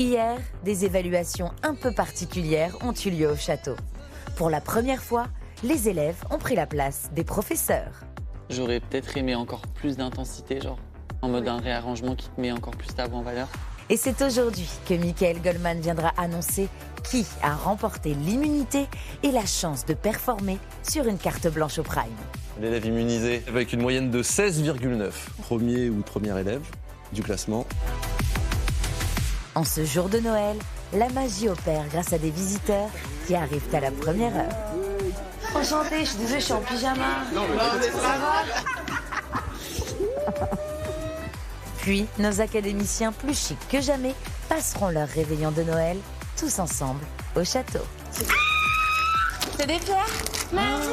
Hier, des évaluations un peu particulières ont eu lieu au château. Pour la première fois, les élèves ont pris la place des professeurs. J'aurais peut-être aimé encore plus d'intensité, genre en mode un réarrangement qui te met encore plus ta voix en valeur. Et c'est aujourd'hui que Michael Goldman viendra annoncer qui a remporté l'immunité et la chance de performer sur une carte blanche au Prime. L'élève immunisé avec une moyenne de 16,9. Premier ou première élève du classement. En ce jour de Noël, la magie opère grâce à des visiteurs qui arrivent à la première heure. Enchantée, je suis désolée, je suis en pyjama. Non, mais ça va. Puis, nos académiciens plus chics que jamais passeront leur réveillon de Noël tous ensemble au château. C'est des pierres? Merci.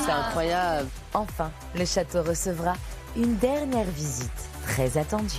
C'est incroyable. Enfin, le château recevra une dernière visite très attendue.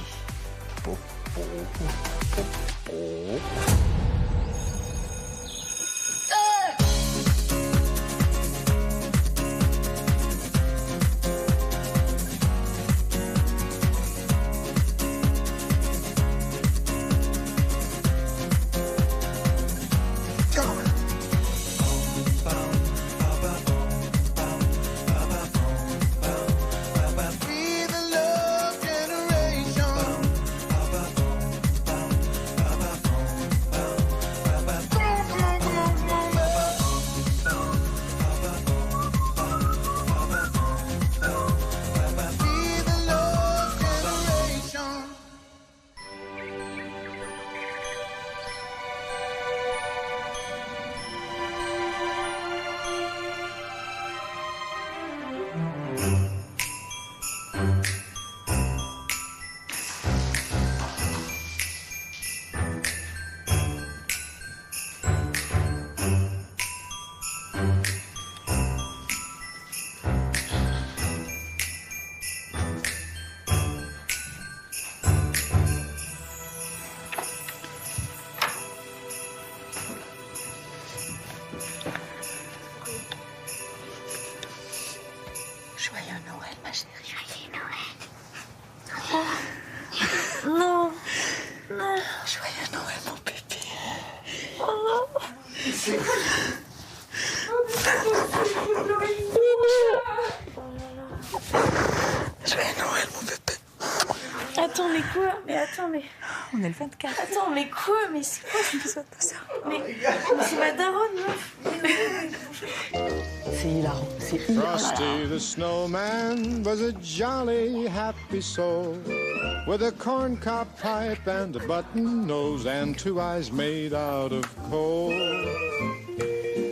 Joyeux Noël, ma chérie. Joyeux Noël. Non. Non. Joyeux Noël, mon bébé. Joyeux Noël, mon bébé. Attends, mais quoi? Mais attends, mais... On est le 24. Attends, mais quoi? Mais c'est quoi? Je me souviens de ça. Mais c'est ma daronne, meuf. C'est hilarant, c'est hilarant. Frosty the snowman was a jolly happy soul with a corncob pipe and a button nose and two eyes made out of coal.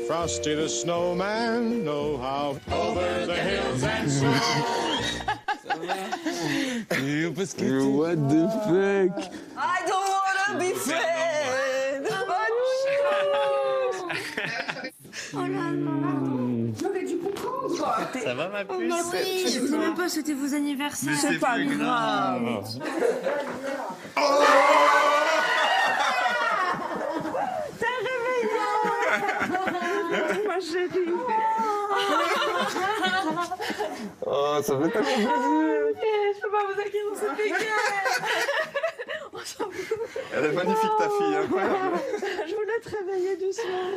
Frosty the snowman know how over the hills and snow. What the fuck? I don't wanna be friends. Oh là là. J'aurais dû comprendre. Ça va ma puce? Mais oui, je ne sais même pas c'était vos anniversaires. Mais c'est pas grave. T'as réveillé. Ma chérie. Oh, ça fait tellement plaisir. Je peux pas vous accueillir dans cette école. On s'en fout. Elle est magnifique ta fille, incroyable. Je voulais te réveiller doucement.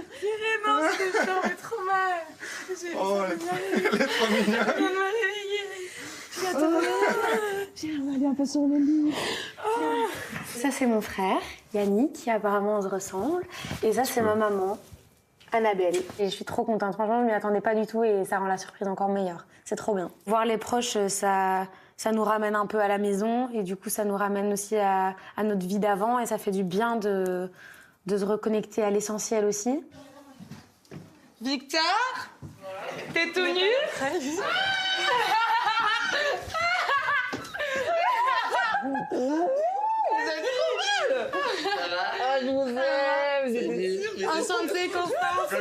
Non, c'était chiant, mais trop mal. Oh, elle est trop mignonne. Je viens de me réveiller. J'aimerais aller un peu sur le lit. Ça, c'est mon frère, Yannick, qui apparemment on se ressemble. Et ça, c'est ma maman, Annabelle. Et je suis trop contente. Franchement, je m'y attendais pas du tout et ça rend la surprise encore meilleure. C'est trop bien. Voir les proches, ça nous ramène un peu à la maison. Et du coup, ça nous ramène aussi à notre vie d'avant. Et ça fait du bien de se reconnecter à l'essentiel aussi. Victor, t'es tout nu? Ah, je vous aime. Enchantée, Constance.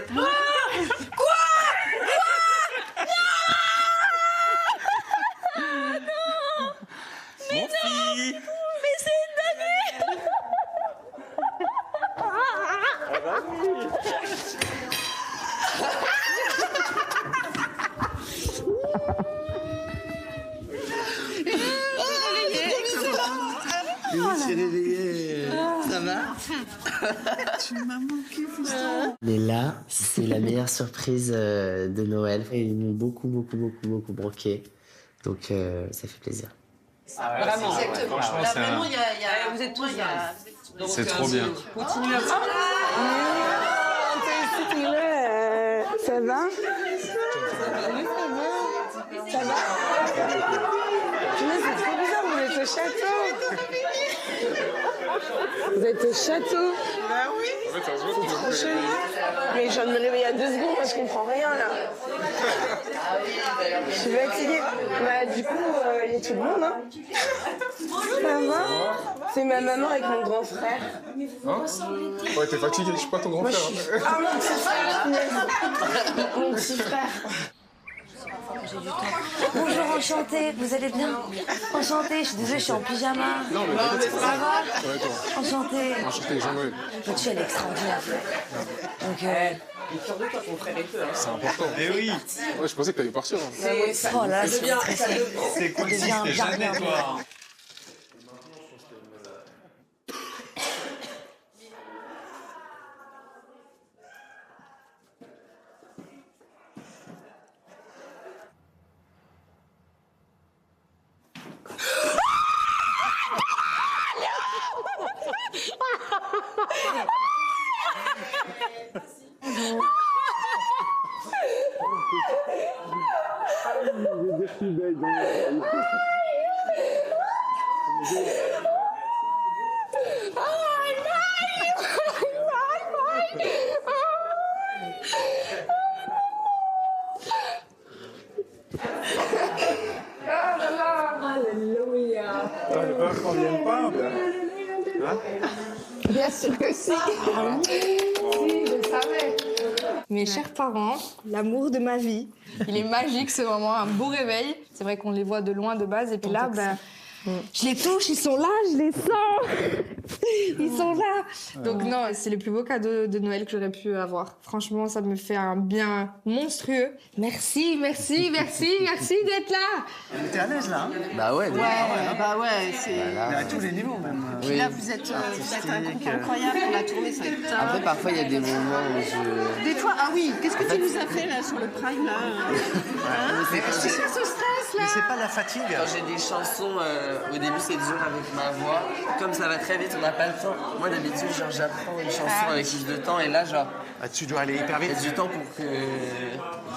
Mon fille. Mais c'est une dinguerie. Je me suis réveillée. Ça va? Mais là, c'est la meilleure surprise de Noël. Ils m'ont beaucoup broqué. Donc, ça fait plaisir. Vraiment. Exactement. franchement, Là, c'est vraiment, un- il y a... Vous êtes tous là. C'est trop bien. Continuez à... Ça va? Ça va? C'est trop bizarre, vous êtes au château. Vous êtes au château. Bah oui. C'est trop chelou. Mais je viens de me réveiller il y a 2 secondes, moi je comprends rien là. Je suis fatiguée. Bah du coup, il y a tout le monde, hein. Ça va? C'est ma maman avec mon grand frère. Ouais, t'es fatigué, je suis pas ton grand Moi, frère. je suis... Ah, mon petit frère. Mon petit frère. Bonjour, enchantée, vous allez bien? Enchantée, je suis désolée, je suis en pyjama. Non, mais Ça va? ouais, toi. Enchantée. Enchanté, Jean-Noël. Tu es extraordinaire. Donc, C'est important. Eh oui. Ouais, je pensais que t'allais partir. Hein. oh là là, je suis stressée. C'est cool, si c'était jamais toi. Bien sûr que si. Si, je savais. Mes chers parents, l'amour de ma vie. Il est magique ce moment, un beau réveil. C'est vrai qu'on les voit de loin de base et puis là, ben, je les touche, ils sont là, je les sens. Ils sont là. Donc non, c'est le plus beau cadeau de Noël que j'aurais pu avoir. Franchement, ça me fait un bien monstrueux. Merci d'être là. T'es à l'aise là, hein? Bah ouais, Bah ouais, c'est... Mais à tous les niveaux même. Puis là, vous êtes un couple incroyable pour la tournée, ça va être top. Après, parfois, il y a des moments où je... Des fois, ah oui, qu'est-ce que tu nous as fait là sur le Prime là Mais quand C'est quoi ce stress là? Mais c'est pas la fatigue. Quand j'ai des chansons, au début c'est dur avec ma voix. Comme ça va très vite, on n'a pas le temps. Moi d'habitude, genre j'apprends une chanson avec plus de temps et là, genre, Ah, tu dois aller hyper il y vite. a du temps pour que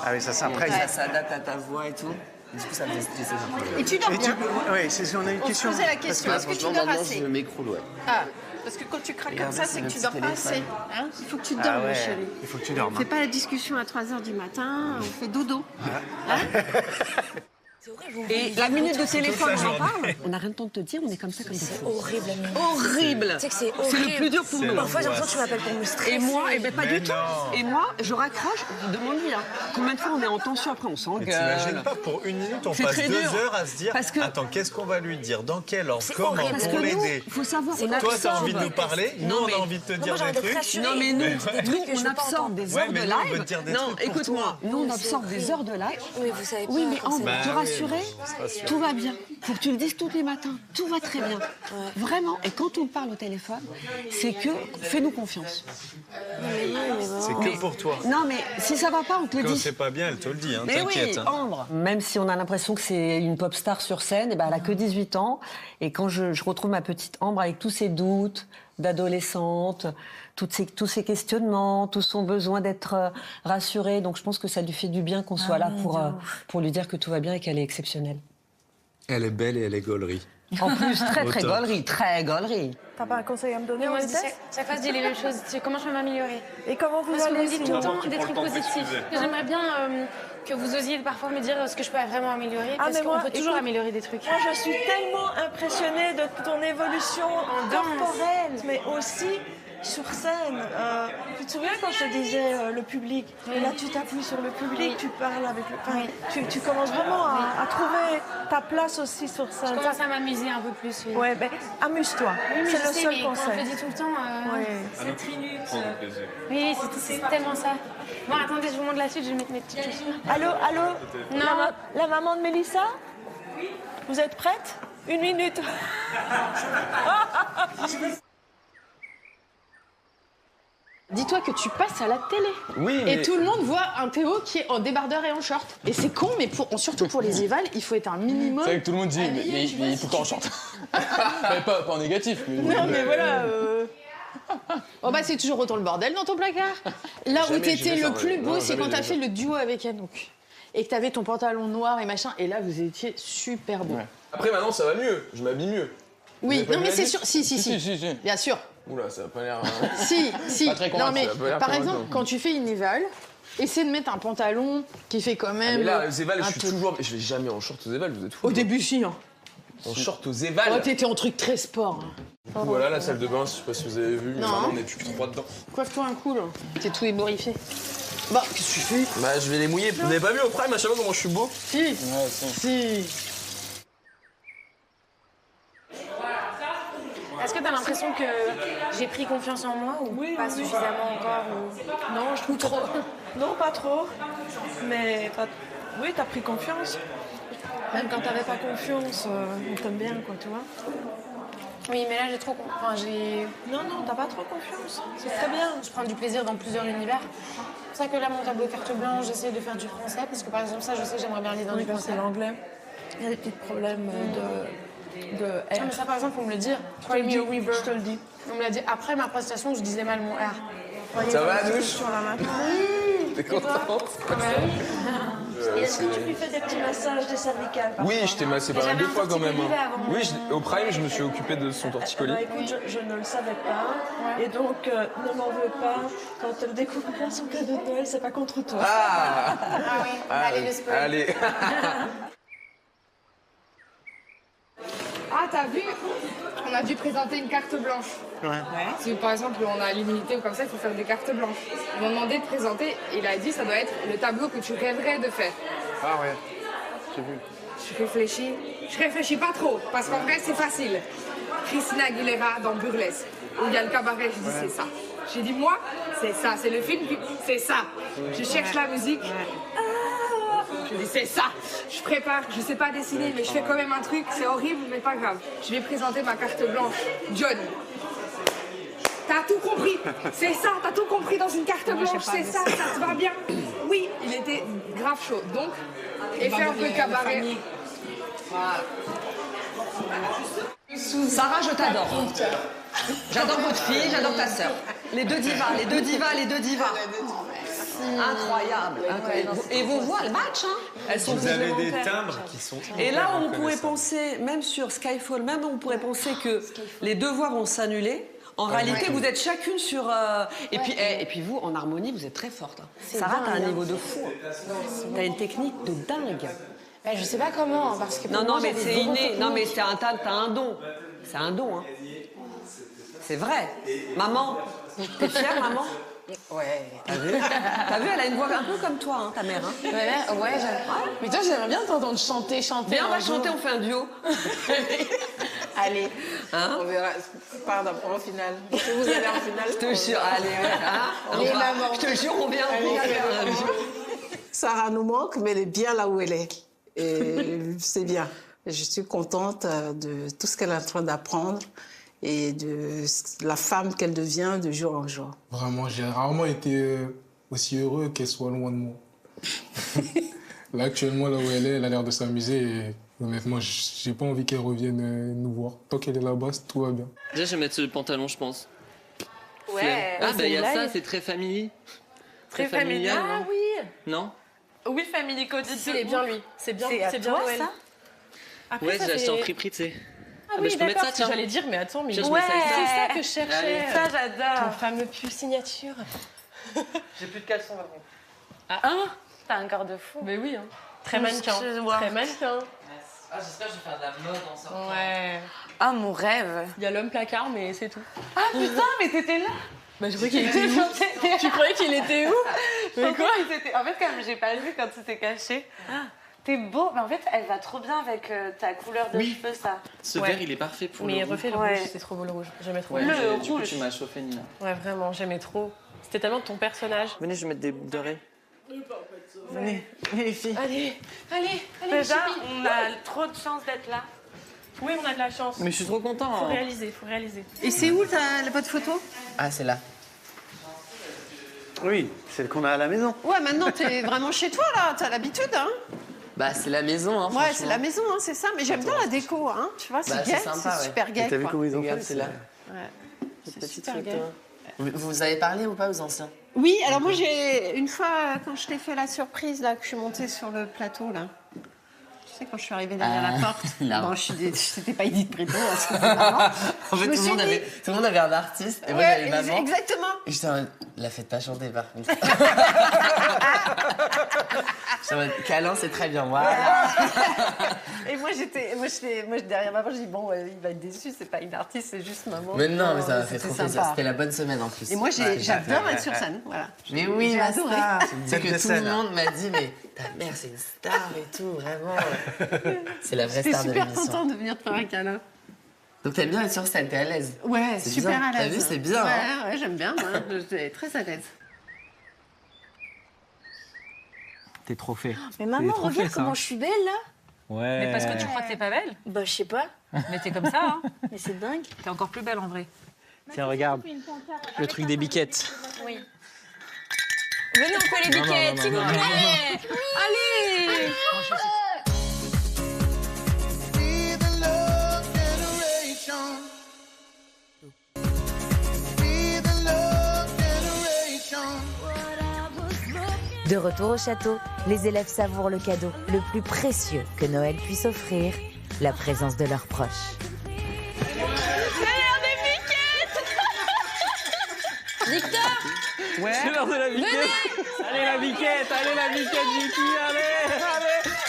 Ah oui, ça s'apprête. ça s'adapte à ta voix et tout. Du coup, ça me fait stresser un peu. Et tu dors Et tu... bien? Ouais, on a une On se question. posait la question, est-ce que tu dors maintenant, assez? je m'écroule, ouais. Ah, parce que quand tu craques comme ça, c'est que tu dors pas assez. Hein, il faut que tu dormes, Ah mon ouais, chéri. il faut que tu dormes. Fais pas la discussion à 3h du matin, on fait dodo. Hein? Et la minute de téléphone, on en parle. On n'a rien de temps de te dire, on est comme ça, comme ça. C'est horrible, la minute. Horrible. Tu sais que c'est C'est horrible. le plus dur pour nous. Parfois, j'ai l'impression que tu m'appelles pour me stresser. Et moi, eh ben, pas Mais du tout. non. Et moi, je raccroche, demande-lui. Hein. Combien de fois on est en tension après, on Mais s'engueule. t'imagines pas, pour une minute, on C'est passe très 2 dur. heures à se dire Parce que- attends, qu'est-ce qu'on va lui dire? Dans quel ordre? Comment? horrible. Parce Pour que nous, l'aider? il faut savoir, on Toi, t'as absorbe. envie de nous parler, nous, on a envie de te dire j'ai envie des d'être trucs. rassurée. Non mais nous, Des trucs que je on veux pas absorbe entendre. des Ouais, heures de mais nous, on veut live. te dire des Non, trucs pour écoute-moi, toi. nous on C'est absorbe des horrible. heures de live. Mais vous savez pas. Oui, mais quand Ambre, c'est- te rassurer, c'est rassurant. tout va bien. Faut que tu le dises tous les matins. Tout va très bien. Vraiment. Et quand on parle au téléphone, c'est que fais-nous confiance. C'est que pour toi. Non, mais si ça va pas, on te le Quand dit. c'est pas bien, elle te le dit, hein, Mais oui, t'inquiète. hein. Ambre. Même si on a l'impression que c'est une pop star sur scène, et ben elle a que 18 ans. Et quand je retrouve ma petite Ambre avec tous ses doutes d'adolescente, tous ses questionnements, tout son besoin d'être rassurée. Donc je pense que ça lui fait du bien qu'on soit là pour lui dire que tout va bien et qu'elle est exceptionnelle. Elle est belle et elle est gaulerie. En plus, très Au top. gaulerie, très gaulerie. T'as pas un conseil à me donner? Moi, en je dis vitesse chaque fois, je dis les mêmes choses. Comment je peux m'améliorer? Et comment vous Parce que vous allez me dites tout sinon le temps des trucs positifs. J'aimerais bien que vous osiez parfois me dire ce que je peux vraiment améliorer. Ah, Parce mais qu'on moi, peut toujours écoute, améliorer des trucs. Moi, je suis tellement impressionnée de ton évolution corporelle, mais aussi sur scène. Tu te souviens quand je te disais le public? Et là, tu t'appuies sur le public, tu parles avec le... Enfin, tu commences vraiment à trouver ta place aussi sur Je scène. commence à m'amuser un peu plus. Oui. Ouais, ben, amuse-toi. Oui, mais C'est je le sais, seul mais quand conseil. on le dit tout le temps. Ouais. 7 minutes. Oui, c'est tellement ça. Bon, attendez, je vous montre la suite, je vais mettre mes petites chaussures. Allô? Non. La maman de Mélissa? Oui. Vous êtes prête? 1 minute. Dis-toi que tu passes à la télé. Oui, Et tout le monde voit un Théo qui est en débardeur et en short. Et c'est con, mais surtout pour les évals, il faut être un minimum. C'est vrai que tout le monde dit, mais il est tout le temps en short. Mais pas en négatif. Non, mais voilà. Oh bah c'est toujours autant le bordel dans ton placard. Là où t'étais le plus beau, c'est quand t'as fait le duo avec Anouk. Et que t'avais ton pantalon noir et machin. Et là, vous étiez super beau. Ouais. Après, maintenant, ça va mieux. Je m'habille mieux. Oui, non mais c'est sûr. Si. Bien sûr. Oula, ça a pas l'air... Si. Pas très Non mais, par exemple, convaincant. quand tu fais une éval, essaie de mettre un pantalon qui fait quand même... Mais là, aux évals, je vais jamais en short aux évals, vous êtes fous. Au début, si. Hein. En short aux évals. Oh, t'étais en truc très sport. Voilà la salle de bain, je sais pas si vous avez vu, mais Non. maintenant on est plus que 3 dedans. Coiffe-toi un coup, là. T'es tout ébouriffé. Bah, qu'est-ce que tu fais? Bah, je vais les mouiller. Vous n'avez pas vu au prime à chaque fois comment je suis beau? Si. Si. Est-ce que t'as l'impression que j'ai pris confiance en moi ou pas suffisamment encore Non, je trouve trop. Non, pas trop. Mais oui, t'as pris confiance. Même quand t'avais pas confiance, on t'aime bien, quoi, tu vois. Oui, mais là j'ai trop confiance. Non, t'as pas trop confiance. C'est très bien. Je prends du plaisir dans plusieurs univers. C'est pour ça que là, mon tableau carte blanche, j'essaie de faire du français parce que par exemple, ça, je sais que j'aimerais bien aller dans du français. C'est l'anglais. Il y a des petits problèmes de R. Ah, mais ça, par exemple, faut me le dire. Je te le dis. On me l'a dit après ma prestation, je disais mal mon R. Ça va, Anouche? Sur la main. T'es contente? Et est-ce que tu lui fais des petits massages des cervicales? Oui, je t'ai massé pas mal de fois quand même. Oui, au prime, je me suis occupé de son torticolis. Bah, écoute, je ne le savais pas. Et donc, ne m'en veux pas. Quand elle découvrira son cadeau de Noël, c'est pas contre toi. Ah oui, allez, le spoil. Allez. Ah, t'as vu? On a dû présenter une carte blanche. Ouais. Si par exemple on a l'immunité ou comme ça, il faut faire des cartes blanches. Ils m'ont demandé de présenter, il a dit ça doit être le tableau que tu rêverais de faire. Ah ouais, j'ai vu. Je réfléchis pas trop, parce qu'en vrai c'est facile. Christina Aguilera dans Burlesque, où il y a le cabaret, je dis c'est ça. J'ai dit moi, c'est ça, c'est le film, c'est ça. Je cherche la musique. Je dis c'est ça. Je prépare, je sais pas dessiner, mais je fais quand même un truc, c'est horrible, mais pas grave. Je vais présenter ma carte blanche. John. T'as tout compris. C'est ça, t'as tout compris dans une carte blanche, c'est ça, ça te va bien. Oui, il était grave chaud. Donc, et faire un peu cabaret. Voilà. Sarah, je t'adore. J'adore votre fille, j'adore ta sœur. Les deux divas. Incroyable. Et vos voix, elles matchent, hein. Elles sont Vous avez des complémentaires. timbres qui sont... Et là, on pourrait penser, même sur Skyfall, on pourrait penser que les deux voix vont s'annuler. En réalité, vous êtes chacune sur... Et puis vous, en harmonie, vous êtes très forte. Sarah, t'as un niveau de fou. T'as une technique de dingue. Ben, je sais pas comment, parce que... Non, mais c'est inné. Non, mais t'as un don. C'est un don, hein. C'est vrai. Maman, t'es fière, maman? Ouais. T'as vu, elle a une voix un peu comme toi, hein, ta mère. Hein. Ouais, mais toi, j'aimerais bien t'entendre chanter. Viens, on va chanter, on fait un duo. Allez, hein? On verra. Pardon, pour le final. Si vous allez en finale. Je te jure, allez, hein? Les mamans. Je te jure, on vient faire un duo. Sarah nous manque, mais elle est bien là où elle est. Et c'est bien. Je suis contente de tout ce qu'elle est en train d'apprendre et de la femme qu'elle devient de jour en jour. Vraiment, j'ai rarement été aussi heureux qu'elle soit loin de moi. Là, actuellement, là où elle a l'air de s'amuser et honnêtement, j'ai pas envie qu'elle revienne nous voir. Tant qu'elle est là-bas, tout va bien. Déjà, je vais mettre ce pantalon, je pense. Ouais. Ah, bah, il y a ça, c'est très familier. Très familial. Ah non? oui. Non? Oui, Family Coded. C'est bien lui. C'est bien toi, Noël. ça Après, Ouais, ça j'ai acheté en fait- friperie, tu sais. Ah oui, je peux mettre d'accord, ça, tiens. j'allais dire, mais attends, mais Tiens, je ouais, mets ça avec ça. c'est ça que je cherchais. Allez. Ça, j'adore. Ton fameux pull signature. J'ai plus de caleçon, par contre. Ah, t'as un corps de fou. Mais oui, hein. Très mannequin. Très mannequin. Ah, j'espère que je vais faire de la mode en sortant. Ouais. Ah, mon rêve. Il y a l'homme placard, mais c'est tout. Ah putain, mais t'étais là. Bah, je croyais qu'il était où. Tu croyais qu'il était où? Mais quoi? En fait, comme j'ai pas vu quand tu t'es caché. T'es beau, mais en fait, elle va trop bien avec ta couleur de cheveux, ça. Ce vert, il est parfait pour Mais le rouge. refais le rouge, c'est trop beau le rouge. J'aimais trop Ouais, le mais du coup, rouge. tu m'as chauffé, Nina. Ouais, vraiment, j'aimais trop. C'était tellement de ton personnage. Venez, je vais mettre des boucles d'oreilles. Venez, les filles. Allez, Déjà, chipi. on a trop de chance d'être là. Oui, on a de la chance. Mais je suis trop content. Faut réaliser, faut réaliser. Et c'est où votre photo? Ah, c'est là. Oui, celle qu'on a à la maison. Ouais, maintenant, t'es vraiment chez toi, là. T'as l'habitude, hein. Bah, c'est la maison, hein, Ouais, franchement. c'est la maison, hein, c'est ça. Mais j'aime bien la déco, hein. Tu vois, c'est Bah, gay, c'est sympa, c'est super gay. T'as vu quoi. comment ils ont Regarde, fait c'est là. Ouais, c'est super photo. gay. Vous avez parlé ou pas aux anciens? Oui, alors moi, une fois, quand je t'ai fait la surprise, là, que je suis montée sur le plateau, là. Tu sais, quand je suis arrivée derrière la porte. Là. Bon, c'était pas Edith Préto, hein, c'était maman. En fait, tout le monde avait un artiste, et moi, Ouais, j'avais maman. exactement. Et j'étais en mode, la faites pas chanter, par contre. J'étais en mode, câlin, c'est très bien, moi. Et moi, derrière maman, je dis, bon, il va être déçu, c'est pas une artiste, c'est juste maman. Mais non, mais ça m'a fait C'était trop plaisir. sympa. C'était la bonne semaine, en plus. Et moi, j'adore être sur scène, voilà. Mais oui, J'ai ma adoré. star. C'est Bête de que tout le scène. monde m'a dit, mais ta mère, c'est une star et tout, vraiment. C'est la vraie J'étais star de super l'émission. contente de venir te faire un câlin. Donc t'aimes bien être sur scène, t'es à l'aise. Ouais, C'est super bien. à l'aise. T'as vu, c'est bien. Ouais, hein. ouais, j'aime bien, moi. J'étais très à l'aise. T'es trop fait. Mais maman, regarde comment je suis belle là. Ouais. Mais parce que tu crois que t'es pas belle? Bah, je sais pas. Mais t'es comme ça, hein. Mais c'est dingue. T'es encore plus belle en vrai. Tiens, regarde. Le truc des biquettes. Oui. Venez, on fait les Non, non, biquettes, non, s'il non, vous non, plaît. Allez. De retour au château, les élèves savourent le cadeau le plus précieux que Noël puisse offrir, la présence de leurs proches. Victor. Ouais. C'est l'heure de la biquette. Allez la biquette, Vicky, allez.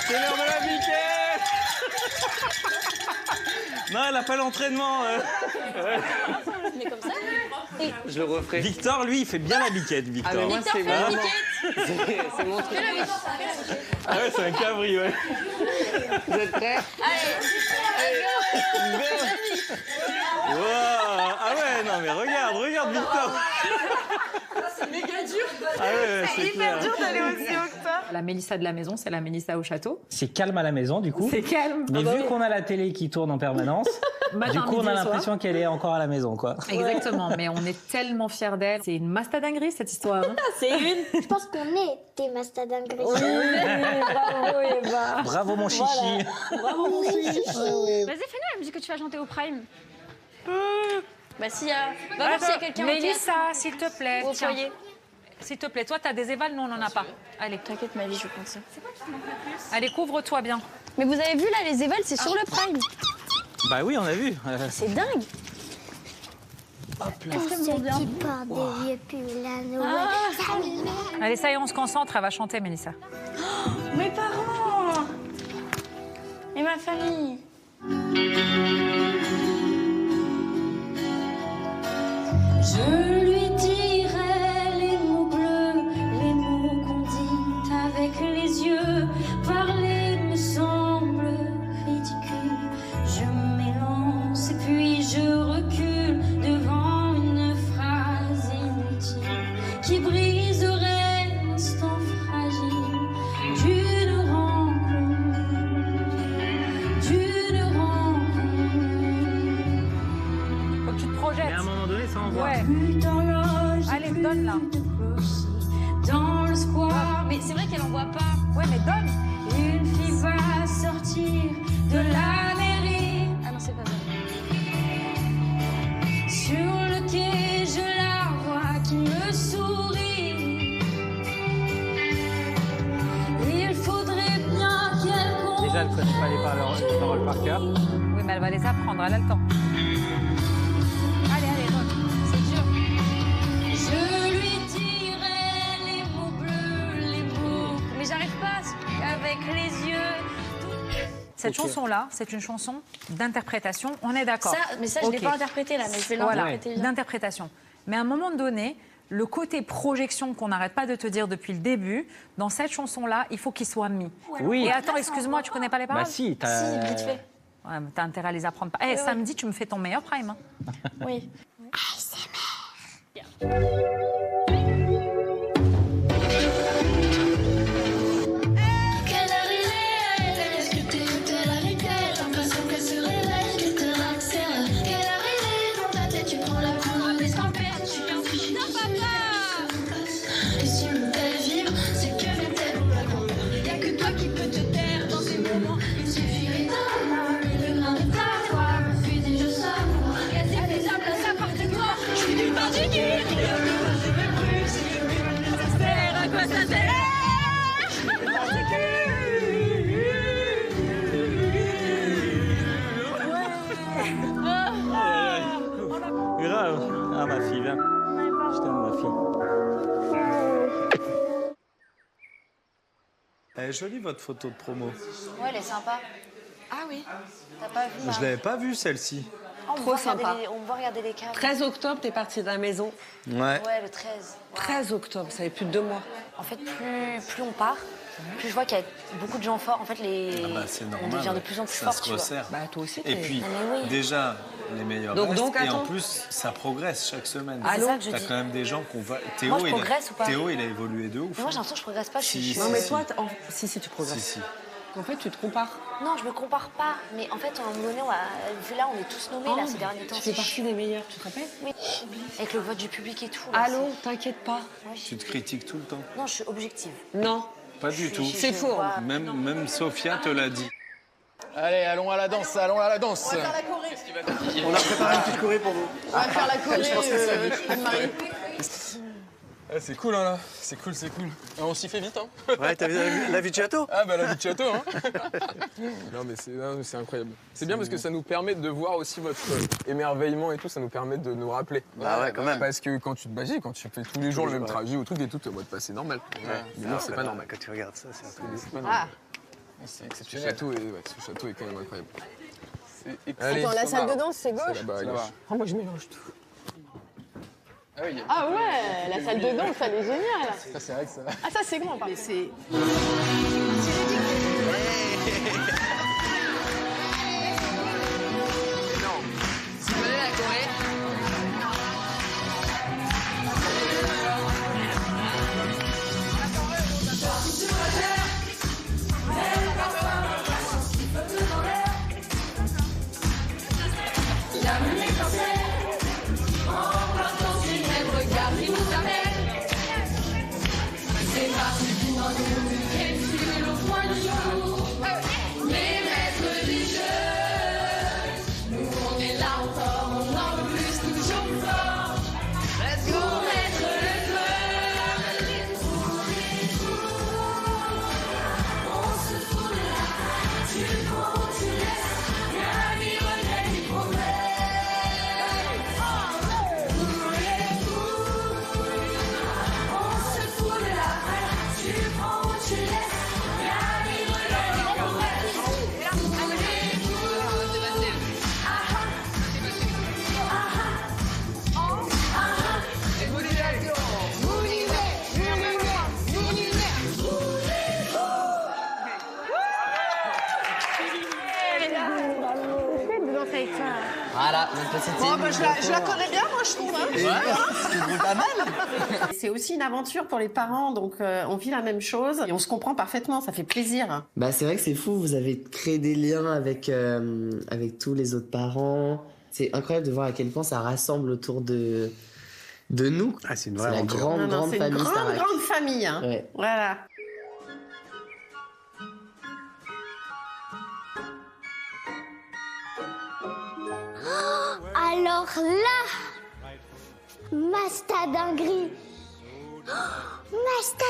C'est l'heure de la biquette. Non, elle a pas l'entraînement. Mais comme ça. Je le referai. Victor, lui, il fait bien la biquette, Victor. Ah, mais moi, Victor, c'est fais la vraiment... biquette. C'est mon truc. Ah ouais, c'est un cabri, ouais. Vous êtes prêts? Wow. Ah ouais, non mais regarde Victor. C'est méga dur. Ah ouais, c'est hyper clair. dur d'aller aussi haut que ça. La Mélissa de la maison, c'est la Mélissa au château. C'est calme à la maison, du coup. C'est calme. Mais Ah bah vu oui. qu'on a la télé qui tourne en permanence, Matin, du coup, on midi a et soir. l'impression qu'elle est encore à la maison, quoi. Exactement, mais on est tellement fiers d'elle. C'est une mastadinguerie, cette histoire. Hein. C'est une. Je pense qu'on est des mastadingues. Bravo, Eva. Bravo, mon chichi. Bravo, mon chichi. Vas-y, fais-nous la musique que tu vas chanter au Prime. Bah, s'il y a. Va voir s'il y a quelqu'un au théâtre. Mélissa, s'il te plaît. Au tiens. foyer. S'il te plaît, toi, t'as des évals, nous, on n'en a pas. Allez. T'inquiète, ma vie, je pense. C'est quoi qui te manque le plus? Allez, couvre-toi bien. Mais vous avez vu là, les évals, c'est sur le Prime. Bah oui, on a vu. C'est dingue. Tous ceux qui portent des vieux pulls à Noël. Allez, ça y est, on se concentre, elle va chanter, Mélissa. Mes parents. Et ma famille. Je lui dirai les mots bleus, les mots qu'on dit avec les yeux. Parler me semble ridicule. Je m'élance et puis je recule devant une phrase inutile qui briserait l'instant fragile d'une rencontre. Faut que tu te projettes. Et à un moment donné, ça envoie. Ouais. Allez, donne là. Dans le square. Mais c'est vrai qu'elle en voit pas. Ouais, mais donne. Une fille va sortir de la mairie. Ah non, c'est pas ça. Sur le quai, je la vois qui me sourit. Il faudrait bien qu'elle comprenne. Déjà, elle ne connaît pas les paroles par cœur. Oui, mais elle va les apprendre, elle a le temps. Allez, donne. C'est dur. Je lui dirai les mots bleus, les mots. Mais j'arrive pas avec les yeux. Cette chanson-là, c'est une chanson d'interprétation, on est d'accord. Mais ça, je l'ai Ok. pas interprété là, mais je vais Voilà, l'interpréter bien. d'interprétation. Mais à un moment donné, le côté projection qu'on n'arrête pas de te dire depuis le début, dans cette chanson-là, il faut qu'il soit mis. Oui. Et attends, excuse-moi, tu connais pas les paroles? Bah si, t'as... Si, vite fait. Ouais, mais t'as intérêt à les apprendre. Eh, Ouais, ouais. samedi, tu me fais ton meilleur prime. Hein. Oui. Quelle heure il est? Est-ce que t'es au tel avec elle? L'impression qu'elle se réveille, que te accélère. Quelle heure il est? Dans ta tête, tu prends la poudre des tempêtes. Tu viens ficher. Non, papa! Grave. Ah, ma fille, viens. Je t'aime, ma fille. Elle est jolie, votre photo de promo. Ouais, elle est sympa. Ah oui. T'as pas vu Je l'avais pas vue, celle-ci. On Trop va regarder sympa. on va regarder les cadres. 13 octobre, t'es partie de la maison. Ouais. Ouais, le 13. 13 octobre, ça fait plus de 2 mois. En fait, plus on part, plus je vois qu'il y a beaucoup de gens forts. En fait, c'est on normal. devient de plus en plus Ça fort, se tu vois. resserre. Bah, toi aussi, Et puis, mais oui. déjà, les meilleurs Donc, restent. Et en attends. plus, ça progresse chaque semaine. Ah, c'est ça que je T'as dis. quand même des gens qu'on va. Théo, Moi, je progresse ou pas Théo, il a évolué de ouf. Mais moi, j'ai l'impression que je progresse pas. Si, Non, mais toi, si, tu progresses. Si. En fait, tu te compares. Non, je me compare pas. Mais en fait, à un moment donné, vu là, on est tous nommés là, ces derniers temps. Tu fais partie des meilleurs, tu te rappelles? Oui. Avec le vote du public et tout. Là, Allô, t'inquiète pas. Tu te critiques tout le temps. Non, je suis objective. Non. Pas du tout. C'est faux. Même Sophia te l'a dit. Allez, allons à la danse, allons à la danse. On va faire la choré. On a préparé une petite choré pour vous. On va faire la choré, Je pense que c'est vite. Anne-Marie. C'est cool, hein, là. C'est cool, c'est cool. On s'y fait vite, hein. Ouais, t'as vu la vie de château? Ah, bah la vie de château, hein. Non, mais c'est incroyable. C'est bien parce que ça nous permet de voir aussi votre émerveillement et tout, ça nous permet de nous rappeler. Bah ouais, quand même. Parce que quand tu te bases, quand tu fais tous les jours le même trajet ou truc et tout, t'es en mode, c'est normal. Mais non, c'est pas normal. Quand tu regardes ça, c'est un peu... C'est pas normal. C'est exceptionnel. Ce château est quand même incroyable. Attends, la salle de danse, c'est gauche? Là-bas à gauche. Ah, moi, je mélange tout. Ah ouais, la salle de danse, elle est géniale. Ça, c'est vrai que ça... Ah, ça, c'est grand, par contre. Voilà, notre petite Bon, île. bah, je la connais bien, moi, je trouve. Hein. C'est pas mal. C'est aussi une aventure pour les parents, donc on vit la même chose et on se comprend parfaitement, ça fait plaisir. Bah, c'est vrai que c'est fou, vous avez créé des liens avec tous les autres parents. C'est incroyable de voir à quel point ça rassemble autour de nous. Ah, c'est une vraie la aventure. grande C'est une famille Starac. grande famille. Hein. Ouais. Voilà. Alors là, Masta dinguerie. Masta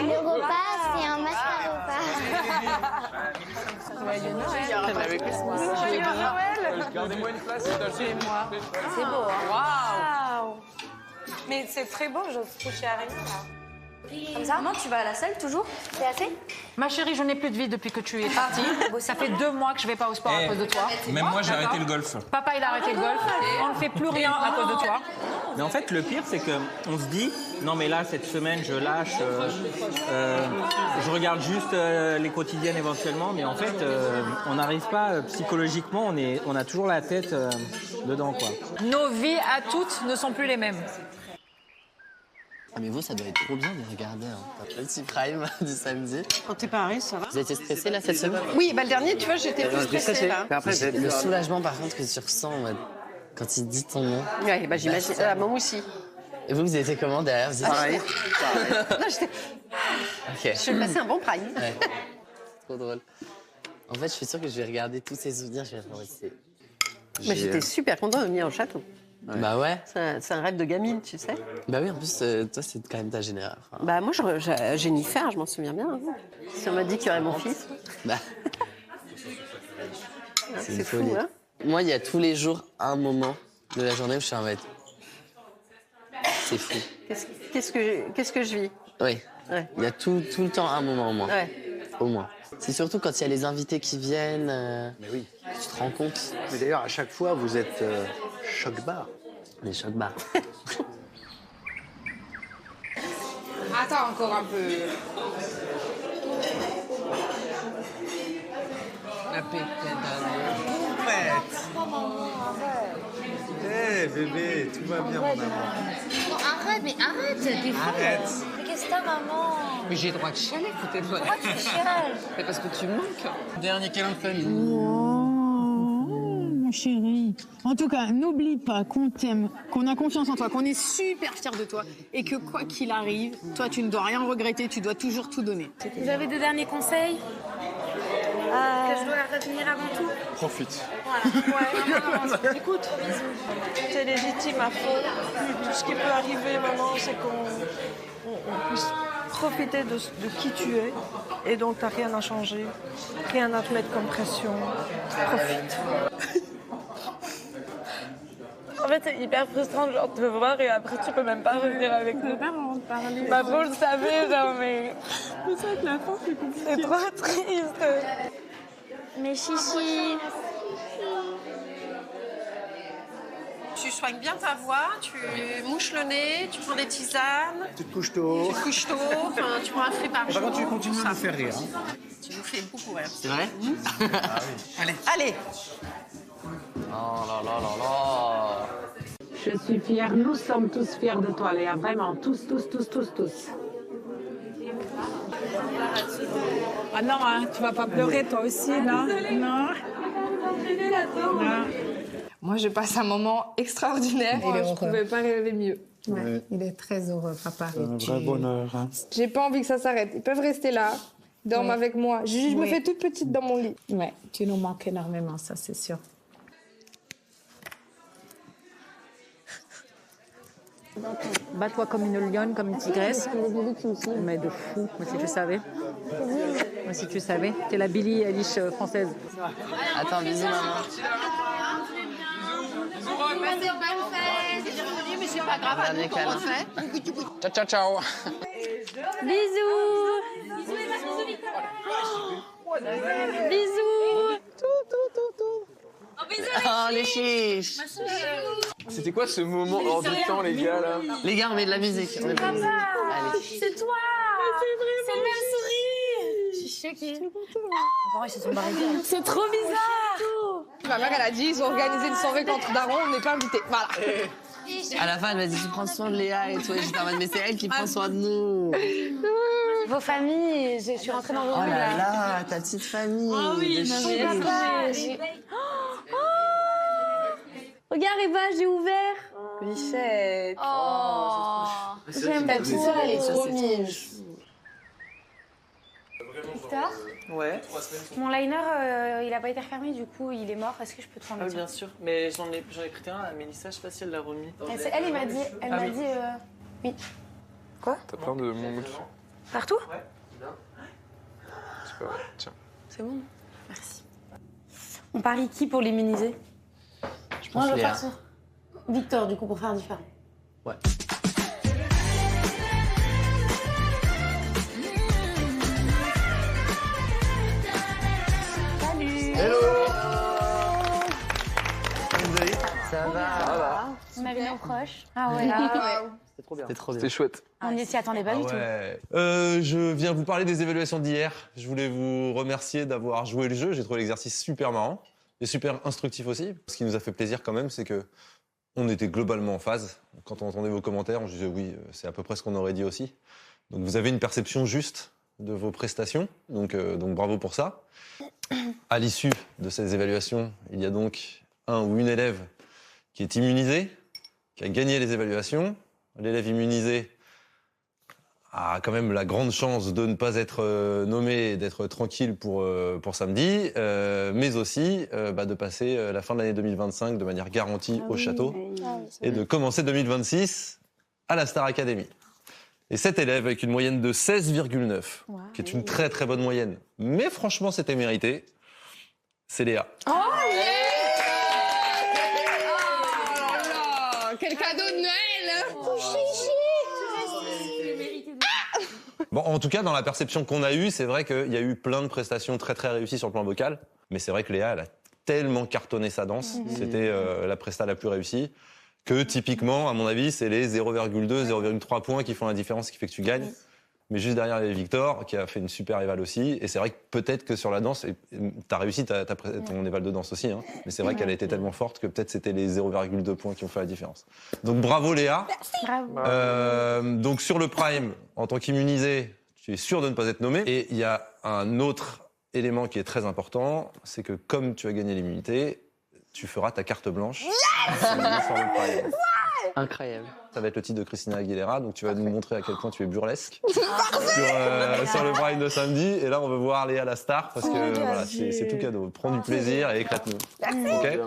Le repas, c'est un Masta repas. Joyeux Noël. Gardez-moi une place, c'est moi. C'est beau, hein. Waouh. Mais c'est très beau, j'ose toucher à rien là. Comme ça? Maman, tu vas à la salle toujours? C'est assez? Ma chérie, je n'ai plus de vie depuis que tu es partie. Ça fait 2 mois que je vais pas au sport à cause de toi. Même moi, j'ai D'accord. arrêté le golf. Papa, il a arrêté le golf. On ne fait plus rien à cause de toi. Mais en fait, le pire, c'est qu'on se dit, non mais là, cette semaine, je lâche, je regarde juste les quotidiennes éventuellement, mais en fait, on n'arrive pas, psychologiquement, on a toujours la tête dedans, quoi. Nos vies à toutes ne sont plus les mêmes. Ah, mais vous, ça doit être trop bien de regarder un petit prime du samedi. Quand t'es pareil, ça va? Vous avez été stressé là cette semaine? Oui, bah le dernier, tu vois, j'étais plus stressée là. Le soulagement par contre que tu ressens en mode, quand il dit ton nom. Ouais, bah j'imagine. Maman aussi. Et vous avez été comment derrière? Vous étiez- Pareil. Non, j'étais. Ok. Je vais passer un bon prime. Ouais. Trop drôle. En fait, je suis sûre que je vais regarder tous ces souvenirs. Je vais être en mode, c'est Mais j'étais super contente de venir au château. Bah ouais. C'est un rêve de gamine, tu sais. Bah oui, en plus, toi, c'est quand même ta génération. Enfin, Bah moi, Jennifer, je m'en souviens bien. Hein. Si on m'a dit qu'il y aurait mon fils. bah, C'est une fou, folie. hein. Moi, il y a tous les jours un moment de la journée où je suis en mode. C'est fou. Qu'est-ce que je vis? Oui. Ouais. Il y a tout le temps un moment au moins. Ouais. Au moins. C'est surtout quand il y a les invités qui viennent. Mais oui. Tu te rends compte. Mais d'ailleurs, à chaque fois, vous êtes choc-bar. Les choc-bars. Attends encore un peu. La pépette Eh bébé, tout va bien mon amour. Non, arrête, mais arrête, t'es fou. Arrête. Mais qu'est-ce que t'as, maman? Mais j'ai le droit de chialer, peut-être. Pourquoi tu chiales? Mais parce que tu me manques. Dernier câlin de famille. Mon chéri. En tout cas, n'oublie pas qu'on t'aime, qu'on a confiance en toi, qu'on est super fiers de toi et que quoi qu'il arrive, toi, tu ne dois rien regretter, tu dois toujours tout donner. Vous avez des derniers conseils? Que je dois retenir avant tout? Profite. Ouais, écoute, t'es légitime à fond. Tout ce qui peut arriver maintenant, c'est qu'on puisse profiter de qui tu es. Et donc, t'as rien à changer, rien à te mettre comme pression. Profite. En fait, c'est hyper frustrant genre, de te voir et après, tu peux même pas revenir avec nous. Bah, vous le savez, genre, mais. C'est ça que la fin, c'est compliqué. C'est trop triste. Mais chichi. Tu soignes bien ta voix, tu mouches le nez, tu prends des tisanes. Tu te couches tôt. Tu te couches tôt, enfin, tu prends un fruit par Par jour. contre, tu continues à me faire rire. Hein. Tu nous fais beaucoup rire. C'est vrai? Ah oui. Allez. Allez. Oh là là là là. Je suis fière, nous sommes tous fiers de toi, Léa. Vraiment, tous. Ah non, hein, tu vas pas pleurer toi aussi, non? Non. Moi, je passe un moment extraordinaire. Il est Je heureux. pouvais pas rêver mieux. Ouais, il est très heureux, papa. C'est un vrai bonheur. Hein. J'ai pas envie que ça s'arrête. Ils peuvent rester là, dorment avec moi. Je me fais toute petite dans mon lit. Ouais, tu nous manques énormément, ça, c'est sûr. Bats-toi comme une lionne, comme une tigresse. Mais de fou, moi si tu savais. Moi si tu savais. T'es la Billie Eilish française. Attends, bisous maman. Dernier câlin. Ciao, ciao, ciao. Bisous. Bisous. Oh les chiches. C'était quoi ce moment hors du temps, les gars, là? Les gars, on met de la musique. On met de la musique. Allez. C'est toi. C'est le même sourire. Je suis choquée. C'est trop bizarre. Ma mère, elle a dit, ils ont organisé une soirée contre Daron, on n'est pas invités. Voilà. À la fin, elle m'a dit, tu prends soin de Léa et toi. Et j'étais en mode, mais c'est elle qui prend soin de nous. Vos familles, je suis rentrée dans vos Oh rues, là là, ta petite famille. Oh oui, de non, chier. mais papa, regarde Eva, j'ai ouvert. Bichette. Oh, j'aime Ta beaucoup. petite sœur, elle est trop mignonne. Victor, Ouais. mon liner, il a pas été refermé, du coup, il est mort. Est-ce que je peux te prendre Ah le oui, tien? bien sûr. Mais j'en ai prêté un à Mélissa, je sais pas si elle l'a remis. Elle m'a dit, oui. Quoi? T'as plein de mots. Partout? Super, tiens. C'est bon. Merci. On parie qui pour l'immuniser? Je Moi, pense je Léa. pars sur Victor, du coup, pour faire différent. Ouais. Salut. Hello. Ça va. On avait nos proches. Ah ouais. C'était trop bien. C'était trop bien. C'était chouette. On n'y s'y attendait pas du tout. Je viens vous parler des évaluations d'hier. Je voulais vous remercier d'avoir joué le jeu. J'ai trouvé l'exercice super marrant et super instructif aussi. Ce qui nous a fait plaisir quand même, c'est que on était globalement en phase. Quand on entendait vos commentaires, on se disait oui, c'est à peu près ce qu'on aurait dit aussi. Donc vous avez une perception juste de vos prestations. Donc bravo pour ça. À l'issue de ces évaluations, il y a donc un ou une élève qui est immunisée, qui a gagné les évaluations. L'élève immunisé a quand même la grande chance de ne pas être nommé et d'être tranquille pour samedi, mais aussi de passer la fin de l'année 2025 de manière garantie au château et de commencer 2026 à la Star Academy. Et cet élève avec une moyenne de 16,9, qui est une très très bonne moyenne, mais franchement c'était mérité, c'est Léa. Oh yeah! Quel cadeau de Noël! Bon, en tout cas, dans la perception qu'on a eue, c'est vrai qu'il y a eu plein de prestations très très réussies sur le plan vocal, mais c'est vrai que Léa, elle a tellement cartonné sa danse, c'était la presta la plus réussie, que typiquement, à mon avis, c'est les 0,2, 0,3 points qui font la différence, qui fait que tu gagnes. Mais juste derrière, il y a Victor, qui a fait une super éval aussi. Et c'est vrai que peut-être que sur la danse, tu as réussi ton éval de danse aussi, hein, mais c'est vrai qu'elle a été tellement forte que peut-être c'était les 0,2 points qui ont fait la différence. Donc bravo Léa. Bravo. Donc sur le Prime, en tant qu'immunisé, tu es sûr de ne pas être nommé. Et il y a un autre élément qui est très important, c'est que comme tu as gagné l'immunité, tu feras ta carte blanche sur le Prime. Incroyable. Ça va être le titre de Christina Aguilera, donc tu vas nous montrer à quel point tu es burlesque sur le Prime de samedi. Et là, on veut voir Léa la star, parce que voilà, c'est tout cadeau. Prends du plaisir et éclate-nous. Ok ?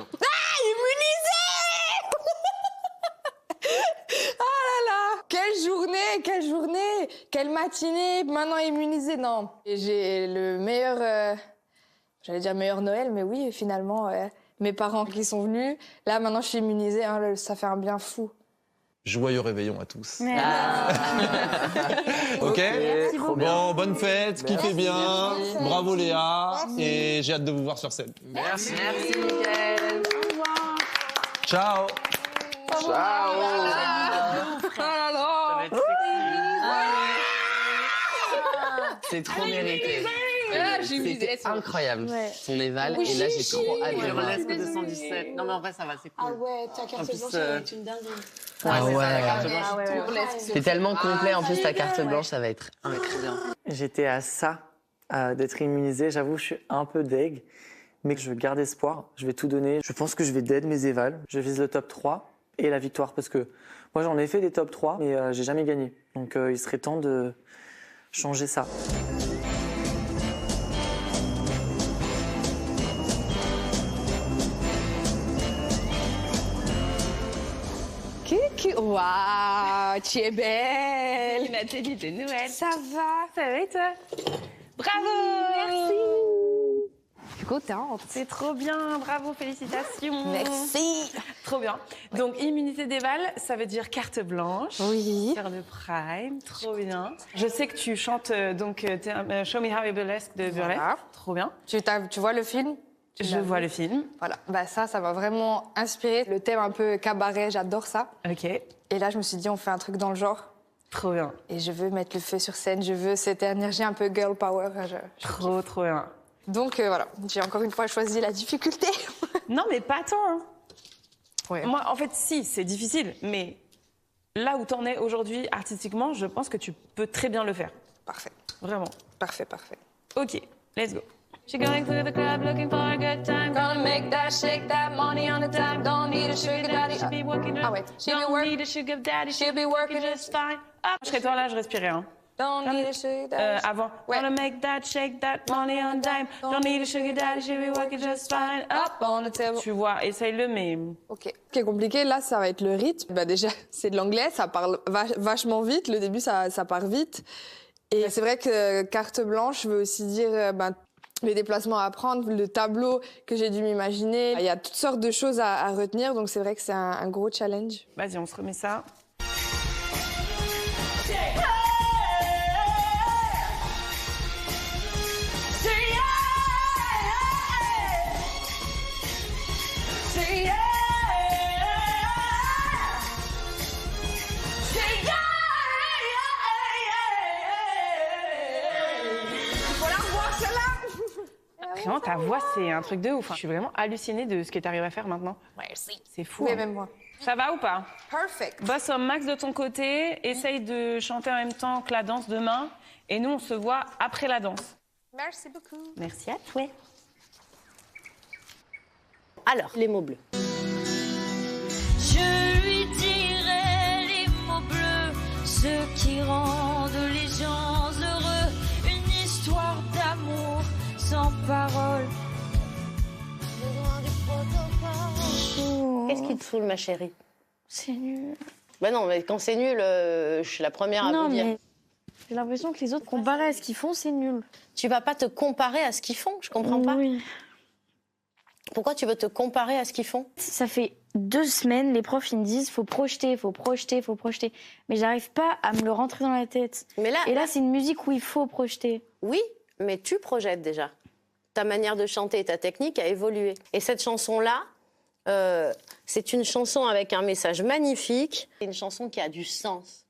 Quelle journée, quelle matinée, maintenant immunisée, non. Et j'ai le meilleur, j'allais dire meilleur Noël, mais oui, finalement, mes parents qui sont venus, là maintenant je suis immunisée, hein, ça fait un bien fou. Joyeux réveillon à tous. Ok. Bon, bonne fête, kiffez bien, bravo Léa, et j'ai hâte de vous voir sur scène. Merci. Merci, Mickaël. Au revoir. Ciao. C'est trop mérité. C'était incroyable, son éval, et là j'ai trop hâte de voir. Burlesque 217. Non mais en vrai ça va, c'est cool. Ah ouais, ta carte blanche, ça va être une dinguerie. Ah ouais. La carte blanche. C'est tellement complet, en plus ta carte blanche, ça va être incroyable. J'étais à ça d'être immunisé, j'avoue je suis un peu deg, mais je garde espoir, je vais tout donner. Je pense que je vais dead mes évals, je vise le top 3 et la victoire, parce que moi j'en ai fait des top 3, mais j'ai jamais gagné. Donc il serait temps de changer ça. Waouh, tu es belle. Nathalie de Noël. Ça va? Ça va et toi? Bravo. Merci. Je suis contente. C'est trop bien, bravo, félicitations. Merci. Trop bien. Donc, immunité d'éval, ça veut dire carte blanche. Oui. Sur le Prime, trop bien. Je sais que tu chantes Show Me How You Burlesque de Burlesque. Voilà. Trop bien. Tu vois le film? Je vois le film. Voilà, bah ça m'a vraiment inspiré. Le thème un peu cabaret, j'adore ça. Ok. Et là, je me suis dit, on fait un truc dans le genre. Trop bien. Et je veux mettre le feu sur scène, je veux cette énergie un peu girl power. Trop bien. Donc voilà, j'ai encore une fois choisi la difficulté. Non, mais pas tant. Hein. Ouais. Moi, en fait, si, c'est difficile, mais là où t'en es aujourd'hui artistiquement, je pense que tu peux très bien le faire. Parfait. Vraiment. Parfait. Ok, let's go. She going to the club looking for a good time. Gonna make that, shake that, money on the dime. Don't need a sugar daddy. She'll be working just Don't need a sugar daddy. She'll be working just fine. Je serais toi là, je respirais. Hein. Don't need a sugar daddy. Avant. Gonna make that, shake that, money on the dime. Don't need a sugar daddy. She'll be working just fine. Up on the table. Tu vois, essaye-le, mais... Ok. Ce qui est compliqué, là, ça va être le rythme. Bah déjà, c'est de l'anglais, ça parle vachement vite. Le début, ça part vite. Et c'est vrai que carte blanche veut aussi dire... les déplacements à prendre, le tableau que j'ai dû m'imaginer. Il y a toutes sortes de choses à retenir, donc c'est vrai que c'est un gros challenge. Vas-y, on se remet ça. Vraiment, ta voix, c'est un truc de ouf. Je suis vraiment hallucinée de ce que tu arrives à faire maintenant. Merci. C'est fou. Oui, hein. même moi. Ça va ou pas? Perfect. Bosse au max de ton côté. Essaye de chanter en même temps que la danse demain. Et nous, on se voit après la danse. Merci beaucoup. Merci à toi. Alors, les mots bleus. Je lui dirai les mots bleus, ceux qui rendent les paroles. Qu'est-ce qui te saoule, ma chérie? C'est nul. Bah non, mais quand c'est nul, je suis la première à vous dire. Mais j'ai l'impression que les autres, comparés à ce qu'ils font, c'est nul. Tu vas pas te comparer à ce qu'ils font, je comprends pas. Oui. Pourquoi tu veux te comparer à ce qu'ils font? Ça fait 2 semaines, les profs ils me disent faut projeter, faut projeter, faut projeter. Mais j'arrive pas à me le rentrer dans la tête. Mais là, et là, c'est une musique où il faut projeter. Oui, mais tu projettes déjà. Ta manière de chanter et ta technique a évolué. Et cette chanson-là, c'est une chanson avec un message magnifique. C'est une chanson qui a du sens.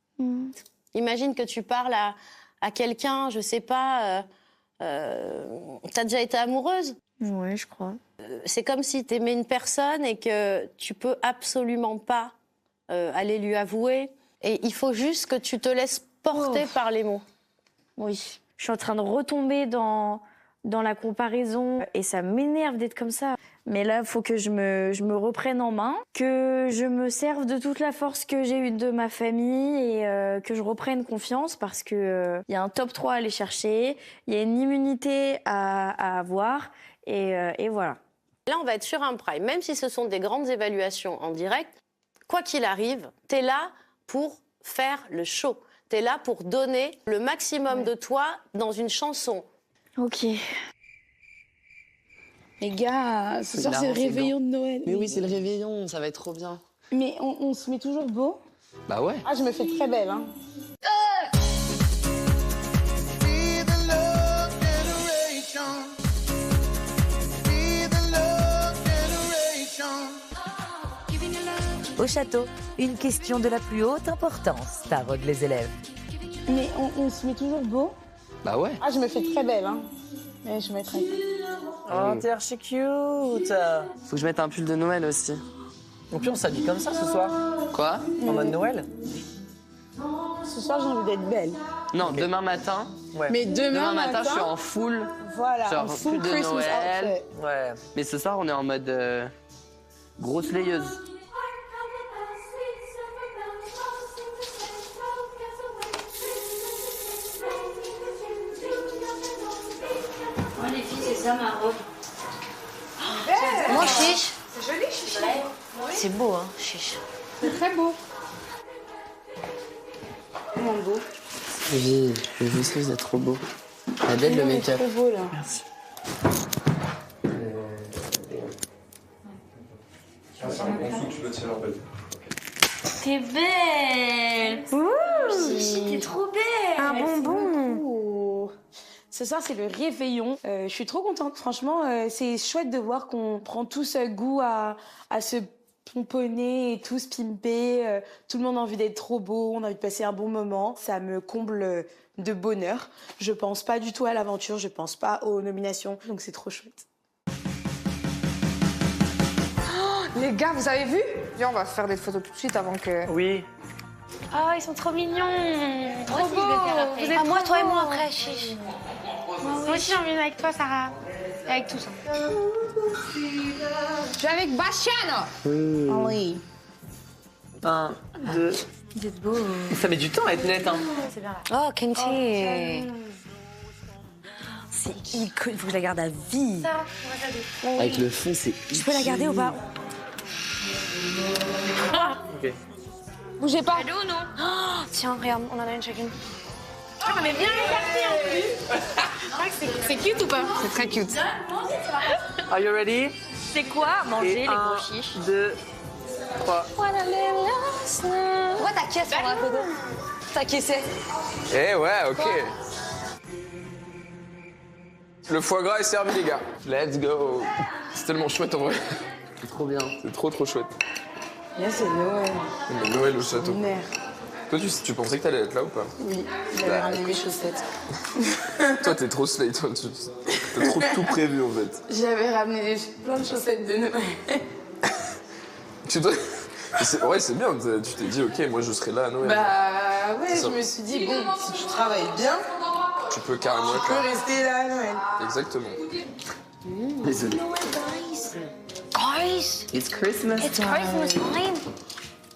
Imagine que tu parles à quelqu'un, je sais pas, t'as déjà été amoureuse? Ouais, je crois. C'est comme si t'aimais une personne et que tu peux absolument pas aller lui avouer. Et il faut juste que tu te laisses porter par les mots. Oui, je suis en train de retomber dans la comparaison et ça m'énerve d'être comme ça. Mais là, il faut que je me reprenne en main, que je me serve de toute la force que j'ai eue de ma famille et que je reprenne confiance parce que y a un top 3 à aller chercher, il y a une immunité à avoir et voilà. Là, on va être sur un prime. Même si ce sont des grandes évaluations en direct, quoi qu'il arrive, t'es là pour faire le show. T'es là pour donner le maximum de toi dans une chanson. Ok. Les gars, ce soir c'est le réveillon de Noël. Mais oui, c'est le réveillon, ça va être trop bien. Mais on se met toujours beau. Bah ouais. Ah, je me fais très belle, hein. Au château, une question de la plus haute importance taraude les élèves. Mais on se met toujours beau. Bah ouais. Ah, je me fais très belle, hein. Mais je mettrai. Oh, t'es archi cute. Faut que je mette un pull de Noël aussi. Donc puis on s'habille comme ça ce soir. Quoi? En mode Noël? Ce soir, j'ai envie d'être belle. Non, demain matin. Ouais. Mais demain matin, je suis en full. Voilà, genre en full pull de Christmas Noël. outfit. Ouais. Mais ce soir, on est en mode grosse layeuse. Moi, les filles, c'est ça ma robe. Moi, chiche. C'est joli, chiche. C'est beau, hein, chiche. C'est très beau. Comment beau? Oui, vous aussi, vous êtes trop beau. Adèle, le make-up. Trop beau, là. Merci. En dessous, tu dois tirer en fait. T'es belle. Ouh, t'es trop belle. un bonbon. Oh. Ce soir, c'est le réveillon. Je suis trop contente. Franchement, c'est chouette de voir qu'on prend tous goût à se pomponner et tous pimper. Tout le monde a envie d'être trop beau. On a envie de passer un bon moment. Ça me comble de bonheur. Je pense pas du tout à l'aventure. Je pense pas aux nominations. Donc, c'est trop chouette. Les gars, vous avez vu? Viens, on va faire des photos tout de suite avant que... Oui. Oh, ils sont trop mignons. Trop beau. Vous êtes moi, trop toi et beaux. moi après, chiche. Moi aussi, j'ai envie d'être avec toi, Sarah. Et avec tout ça. Je suis avec Bastiano. Oui. 1, 2. Vous êtes beau. Ça met du temps à être net, hein. C'est bien là. Oh, Kenty. C'est iconique, il faut que je la garde à vie. Sarah, on va t'aider. Avec le fond, c'est... Je peux la garder ou pas? Ok. Bougez pas. Allô, non? Oh, tiens, regarde, on en a une chacune. Ah, on est bien écartés en plus. C'est cute ou pas? C'est très cute. Are you ready? C'est quoi manger Et les gros chiches? 2, 3. Pourquoi ta caisse sur la photo? Ta caisse. Eh ouais, ok. Le foie gras est servi, les gars. Let's go. C'est tellement chouette en vrai. C'est trop bien. C'est trop chouette. Là, c'est Noël. Le Noël au château. Mère. Toi, tu pensais que t'allais être là ou pas? Oui, il avait ramené mes chaussettes. Toi, t'es trop slay, toi. T'as trop tout prévu en fait. J'avais ramené plein de chaussettes de Noël. Ouais, c'est bien. Tu t'es dit, ok, moi je serai là à Noël. Bah ouais, C'est ça. je me suis dit, bon, si tu travailles bien, Tu peux carrément tu être peux là. rester là à Noël. Exactement. Désolé. Guys, It's Christmas it's Christmas time.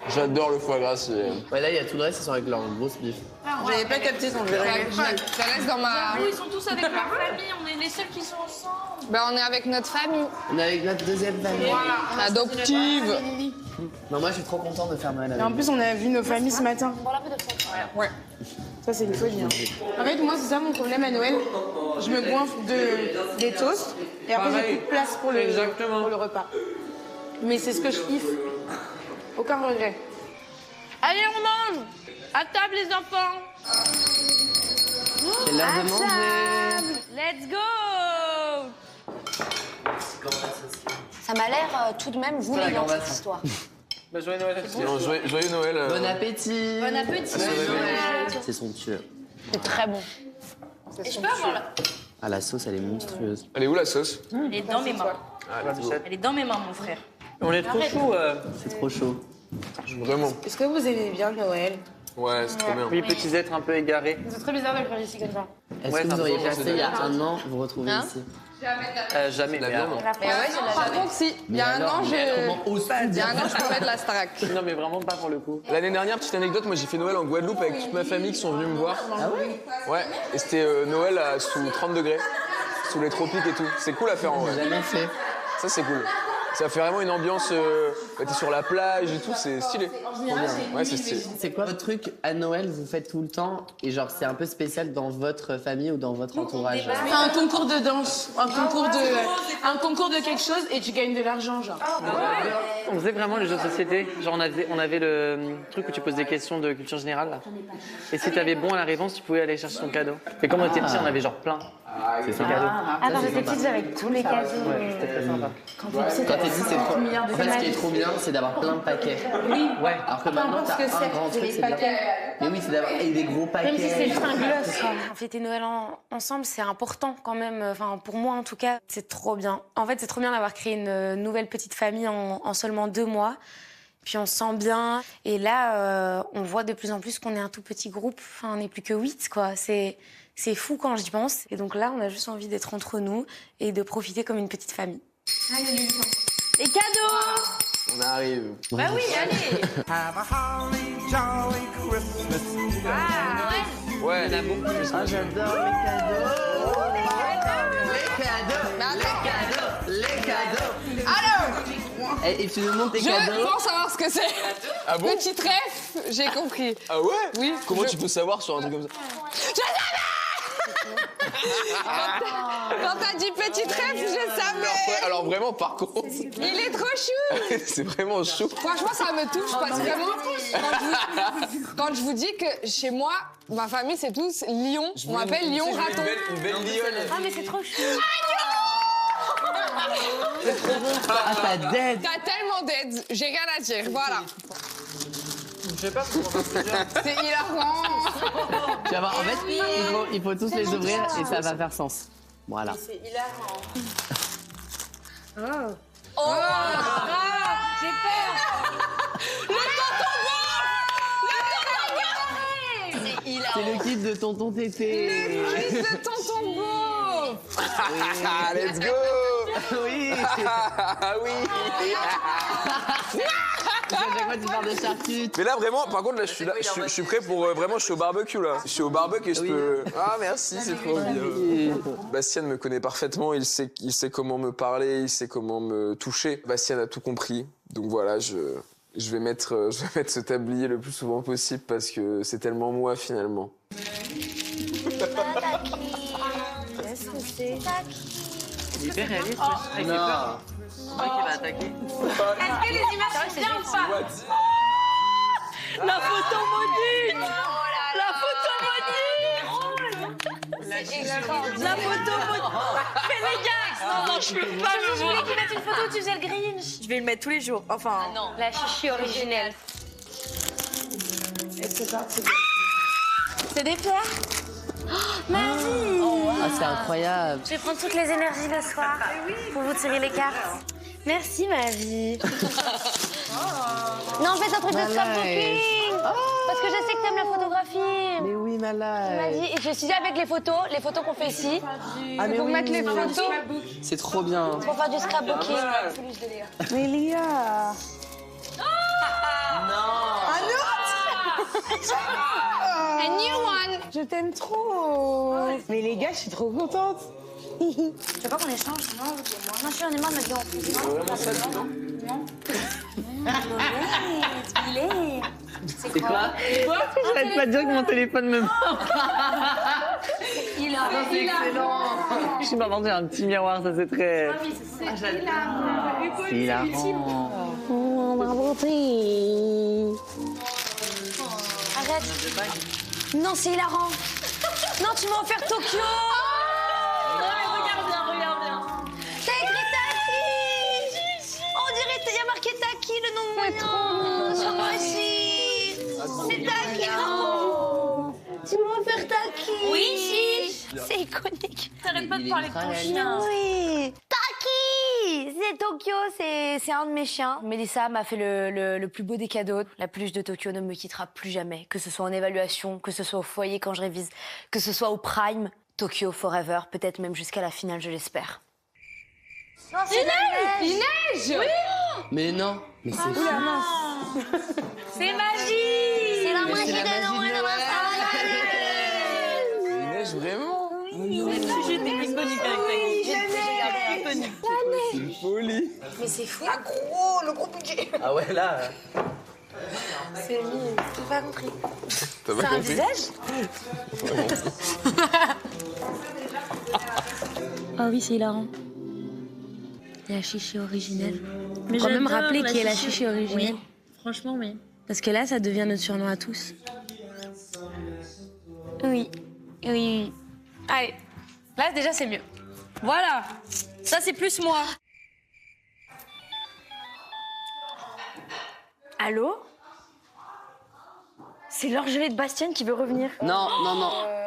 J'adore le foie gras. Ouais, là, il y a tout le reste, ils sont avec leur grosse bif. Ah J'avais pas capté son verre. Je la laisse dans ma... Ils sont tous avec leur famille, on est les seuls qui sont ensemble. Ben, on est avec notre famille. On est avec notre deuxième famille. Voilà. Adoptive. Non, moi, je suis trop content de faire Noël avec Et en plus, vous. on a vu nos familles ce matin. Ouais. Ça, c'est une folie. Hein. En fait, moi, c'est ça mon problème à Noël. Je me goinfre des toasts et après, j'ai plus de place pour le repas. Mais c'est ce que je kiffe. Aucun regret. Allez, on mange. À table, les enfants. C'est l'heure de manger. Let's go. Ça m'a l'air tout de même voulait cette histoire. Bah, joyeux Noël. Joyeux Noël. Bon appétit. Bon appétit. C'est somptueux. C'est très bon. Et je peux avoir la... Ah, la sauce, elle est monstrueuse. Elle est où la sauce? Elle est dans mes mains. Ah, let's go. Elle est dans mes mains, mon frère. On est trop chaud. C'est trop chaud. Vraiment. Est-ce que vous aimez bien Noël? Ouais, c'est trop bien. Oui, petits êtres un peu égarés. C'est très bizarre de le faire ici comme ça. Est-ce Ouais, que ça vous auriez me passé il y a un an, vous retrouvez Hein? ici? Jamais, mais avant. Mais ouais, par contre, si. Il y a un an, je parlais de la Starac. Non, mais vraiment pas pour le coup. L'année dernière, petite anecdote, moi j'ai fait Noël en Guadeloupe avec toute ma famille qui sont venus me voir. Ah ouais? Ouais, et c'était Noël sous 30 degrés, sous les tropiques et tout. C'est cool à faire en vrai. J'ai jamais fait. Ça c'est cool. Ça fait vraiment une ambiance, t'es sur la plage et tout, c'est stylé. Ouais, c'est stylé. C'est quoi votre truc à Noël, vous faites tout le temps et genre c'est un peu spécial dans votre famille ou dans votre entourage? Un concours de danse, un concours de quelque chose et tu gagnes de l'argent, genre. On faisait vraiment les jeux de société. Genre, on avait le truc où tu poses des questions de culture générale, là. Et si t'avais bon à la réponse, tu pouvais aller chercher ton cadeau. Et comme on était petits, on avait genre plein. C'est ça. Cadeaux. Ah, quand j'étais petite, j'avais tous les cadeaux. Ouais, c'était très sympa. Quand t'es Quand t'es dit, c'est trop. En fait, ce qui est trop bien, c'est d'avoir plein de paquets. Oui. Ouais. Alors que maintenant, t'as un grand truc, c'est d'avoir. Mais oui, c'est d'avoir des gros paquets. Même si c'est juste un gloss. Fêter Noël ensemble, c'est important quand même. Enfin, pour moi, en tout cas, c'est trop bien. En fait, c'est trop bien d'avoir créé une nouvelle petite famille en seulement 2 mois. Puis on se sent bien. Et là, on voit de plus en plus qu'on est un tout petit groupe. Enfin, on n'est plus que 8, quoi. C'est fou quand j'y pense. Et donc là, on a juste envie d'être entre nous et de profiter comme une petite famille. Les cadeaux. On arrive. Bah oui, allez. Have a holly jolly Christmas. Ouais. Il y en a beaucoup. Ah, j'adore les cadeaux. Les cadeaux. Alors, Et tu nous montres tes je cadeaux. pense savoir ce que c'est. Ah bon? Petit trèfle, j'ai compris. Ah ouais? Oui. Comment tu peux savoir sur un truc comme ça? Je savais! Quand t'as dit petit trèfle, je savais. Alors vraiment, par contre, Il est trop chou. c'est vraiment chaud. Franchement, ça me touche parce que vraiment, quand je vous dis que chez moi, ma famille, c'est tous lions. On m'appelle lion raton. Une belle lionne. Ah, mais c'est trop chou. Ah, t'as dead. T'as tellement d'aide, j'ai rien à dire, voilà. Je sais pas comment on va se dire. C'est hilarant. Tu vas voir, en fait, il faut tous les ouvrir et ça va faire sens. Voilà. C'est hilarant. Oh, j'ai peur. C'est le kit de tonton Tété. Le kit de tonton Beau. Ah, let's go. Oui. Ah oui. À chaque fois, tu parles de charcuterie. Mais là vraiment, par contre là je suis prêt pour vraiment, je suis au barbecue là. Je suis au barbecue et je peux. Ah merci, c'est trop bien. Bastien me connaît parfaitement, il sait comment me parler, il sait comment me toucher. Bastien a tout compris, donc voilà, je vais mettre ce tablier le plus souvent possible parce que c'est tellement moi finalement. Qu'est-ce que c'est? Il est hyper réaliste, avec les peurs. Qui va attaquer. Est-ce que les images sont bien ou pas? La photo maudite. La photo maudite. La photo maudite. Mais les gars, non, je peux pas me voir. Je voulais qu'ils mettent une photo où tu faisais le Grinch. Je vais le mettre tous les jours. Enfin, non. La chichi originelle. Et c'est parti. C'est des pierres? Marie! Ah, c'est incroyable. Je vais prendre toutes les énergies le soir pour vous tirer les cartes. Merci, ma vie. Non, fais un truc de scrapbooking. Parce que je sais que t'aimes la photographie. Mais oui, malade. Vas-y, et je suis avec les photos qu'on fait ici. Ah, mais Pour oui, mettre les oui, oui. photos. C'est trop bien. Pour faire du scrapbooking. Mais Léa. non. Un autre? A new one. Je t'aime trop. Mais les gars, je suis trop contente. Tu veux pas qu'on échange? Non, moi. Non, je suis en aimant de ma vie en plus. C'est vraiment ça, non? C'est quoi? J'arrête pas de dire que mon téléphone me manque. C'est excellent. Je suis pas vendu un petit miroir, ça c'est très... C'est hilarant. Arrête. Non, c'est hilarant. Non, tu m'as offert Tokyo. Non, mais regarde bien. T'as écrit Taki. On dirait qu'il y a marqué Taki, le nom de mon nom. Sur moi aussi. C'est Taki. Tu m'as offert Taki. Oui, si. C'est iconique. T'arrêtes pas de parler de ton chien. Oui. Taki. C'est Tokyo, c'est un de mes chiens. Mélissa m'a fait le plus beau des cadeaux. La peluche de Tokyo ne me quittera plus jamais. Que ce soit en évaluation, que ce soit au foyer quand je révise, que ce soit au prime. Tokyo forever, peut-être même jusqu'à la finale, je l'espère. Il neige. Oui. Mais non, mais c'est fou. C'est magique. C'est la magie de Noël. Il neige vraiment? J'étais iconique avec ta gueule. C'est une folie. Mais c'est fou. Le gros budget. Ah ouais, là... C'est mis. J'ai pas compris. T'as pas C'est un compris? visage? Ah oui, c'est hilarant. La chichi originelle. Mais Faut quand même j'adore rappeler la qui est la chichi. chichi originelle. Oui, franchement, oui. Parce que là, ça devient notre surnom à tous. Oui. Oui. Allez, là déjà c'est mieux. Voilà, ça c'est plus moi. Allô? C'est l'orgelé de Bastien qui veut revenir. Non.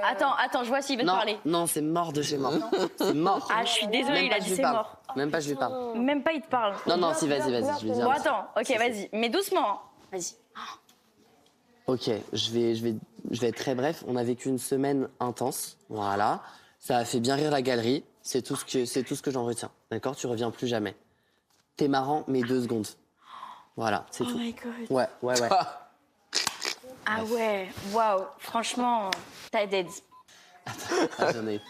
Attends, je vois s'il veut te parler. Non, c'est mort de chez mort. C'est mort. Ah, je suis désolée, Même il pas a je dit lui c'est parle. mort. Même pas je lui parle. Même pas il te parle. Non, si, vas-y, je lui dis. Bon, attends, ok, vas-y, mais doucement. Vas-y. Ok, je vais être très bref. On a vécu une semaine intense, voilà. Ça a fait bien rire la galerie. C'est tout ce que j'en retiens. D'accord, tu reviens plus jamais. T'es marrant, mais 2 secondes. Voilà, c'est tout. Oh my god. Ouais. Ah ouais, waouh, franchement, t'as dead. Ah, j'en ai.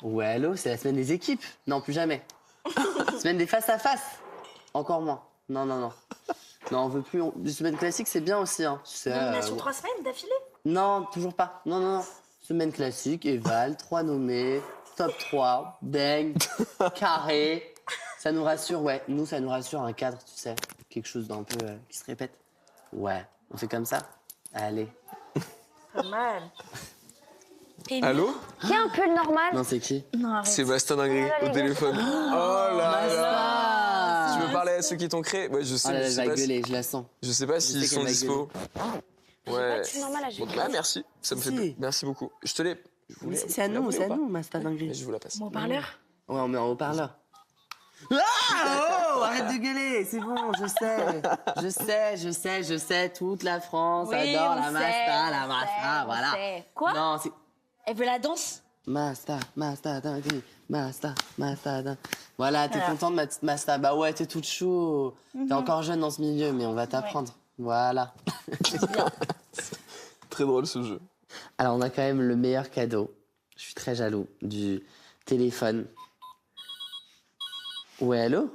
Ouais, allô, c'est la semaine des équipes. Non, plus jamais. Semaine des face à face. Encore moins. Non. Non, on veut plus. Les semaines classiques, c'est bien aussi. Hein. Nomination 3 semaines d'affilée? Non, toujours pas. Non. Semaine classique, Eval, 3 nommés, top 3, bang, carré. Ça nous rassure, ouais. Nous, ça nous rassure un cadre, tu sais. Quelque chose d'un peu qui se répète. Ouais, on fait comme ça. Allez. Pas mal. Allô? Qui est un peu le normal? Non, c'est qui? Non, arrête. Sébastien Dinguerie au téléphone. Oh là là! Tu veux parler à ceux qui t'ont créé? Ouais, je sais, Oh là là, je elle sais va pas. gueuler, je la sens. Je sais pas Je s'ils sais sont qu'elle va dispo. Ouais. C'est normal à Donc là, merci. Ça me fait Si. merci beaucoup. Je te l'ai. je vous l'ai- C'est à vous la nous, voulez c'est ou à pas? nous, Master Dinguerie. Mais je vous la passe. Mon parleur? Ouais, on met en haut-parleur. Ah, oh, arrête de gueuler, c'est bon, je sais, toute la France Oui, adore on la sait, Masta, on voilà. sait. Quoi? Non, c'est Elle veut la danse? Masta Dinguerie, Masta Dinguerie. Voilà, t'es contente de ma petite Masta? Bah ouais, t'es toute chou. T'es encore jeune dans ce milieu, mais on va t'apprendre. Voilà. Très drôle ce jeu. Alors, on a quand même le meilleur cadeau. Je suis très jaloux du téléphone. Ouais, allô?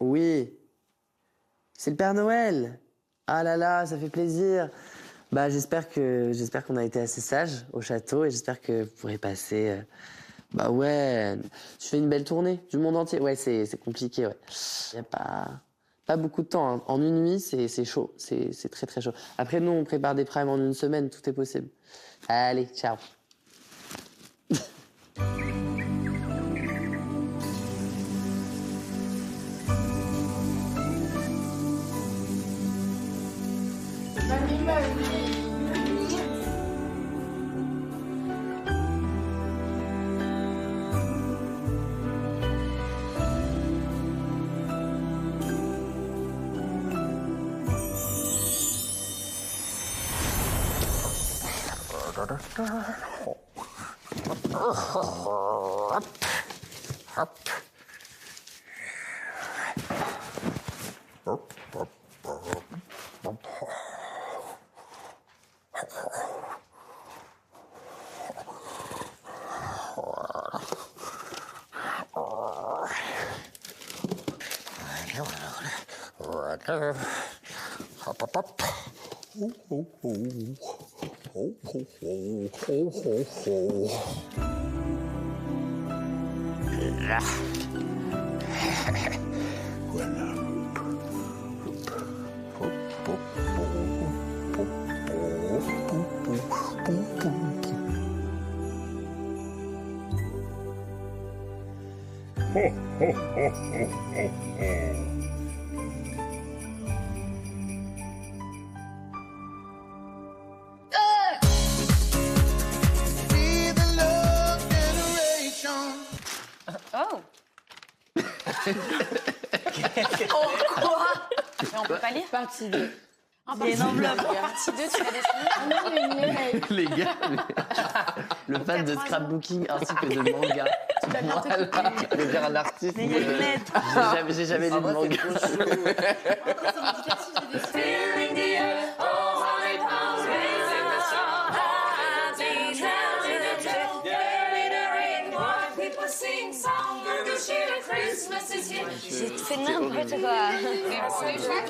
Oui. C'est le Père Noël. Ah là là, ça fait plaisir. Bah, j'espère qu'on a été assez sages au château et j'espère que vous pourrez passer. Bah ouais, tu fais une belle tournée du monde entier. Ouais, c'est compliqué, ouais. Il n'y a pas beaucoup de temps. Hein. En une nuit, c'est chaud. C'est très très chaud. Après, nous, on prépare des primes en une semaine. Tout est possible. Allez, ciao. Oh. Oh, quoi? Mais on peut pas lire. Partie 2. Il y a une enveloppe. Partie 2, tu l'as dessiné? Les gars, le fan de scrapbooking ainsi que de manga. Voilà, je veux dire un artiste. Mais il y a une lettre. J'ai jamais lu de manga. J'ai fait n'importe quoi.